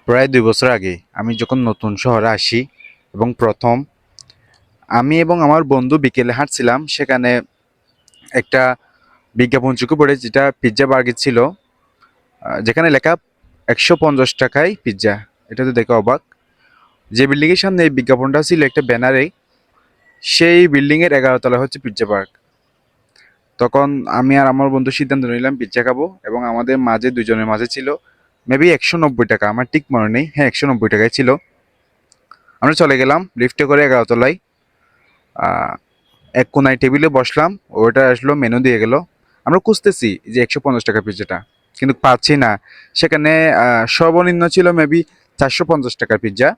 প্রায় ২ বছর আগে আমি যখন নতুন শহরে আসি এবং প্রথম আমি এবং আমার বন্ধু বিকেলে হাঁটছিলাম, সেখানে একটা বিজ্ঞাপন চোখে পড়ে যেটা পিৎজা বার্গার ছিল, যেখানে লেখা ১৫০ টাকায় পিৎজা। এটা তো দেখে অবাক। যে বিল্ডিংয়ের সামনে এই বিজ্ঞাপনটা ছিল একটা ব্যানারে, সেই বিল্ডিংয়ের ১১ তলায় হচ্ছে পিৎজা পার্ক। তখন আমি আর আমার বন্ধু সিদ্ধান্ত নিলাম পিৎজা খাবো, এবং আমাদের মাঝে দুজনের মাঝে ছিল মেবি ১৯০ টাকা, আমার ঠিক মনে নেই, হ্যাঁ ১৯০ টাকায় ছিল। আমরা চলে গেলাম লিফটে করে ১১ তলায়। আহ, এক কোনায় টেবিলে বসলাম, ওটা আসলো, মেনু দিয়ে গেল। আমরা খুঁজতেছি যে ১৫০ টাকা পিৎজাটা, কিন্তু পাচ্ছি না। সেখানে সর্বনিম্ন ছিল মেবি ৪৫০ টাকার পিৎজা,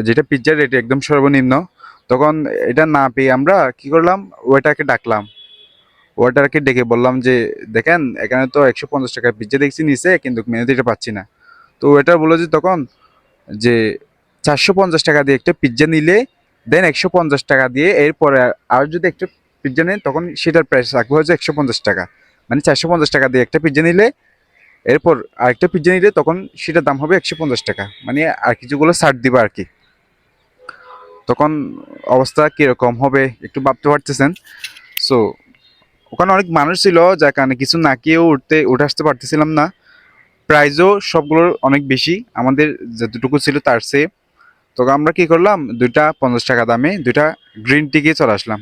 যেটা পিৎজার রেট একদম সর্বনিম্ন। তখন এটা না পেয়ে আমরা কি করলাম, ওয়েটারকে ডাকলাম। ওয়েটারকে ডেকে বললাম যে দেখেন, এখানে তো ১৫০ টাকার পিৎজা দেখছি নিচে, কিন্তু মেনুতে এটা পাচ্ছি না। তো ওয়েটার বললো যে তখন যে ৪৫০ টাকা দিয়ে একটা পিৎজা নিলে দেন ১৫০ টাকা দিয়ে এরপরে আর যদি একটা পিৎজা নেন তখন সেটার প্রাইস রাখবো হচ্ছে ১৫০ টাকা। মানে ৪৫০ টাকা দিয়ে একটা পিৎজা নিলে এরপর আরেকটা পিৎজা নিলে তখন সেটার দাম হবে ১৫০ টাকা, মানে আর কিছুগুলো ছাড় দিবা আর কি। তখন অবস্থা কিরকম হবে একটু ভাবতে পারতেছেন। সো ওখানে অনেক মানুষ ছিল, যার কারণে কিছু না খেয়েও উঠে আসতে পারতেছিলাম না। প্রাইসও সবগুলোর অনেক বেশি আমাদের যতটুকু ছিল তার চেয়ে। তো আমরা কি করলাম, দুইটা ৫০ টাকা দামে দুইটা গ্রিন টি খেয়ে চলে আসলাম।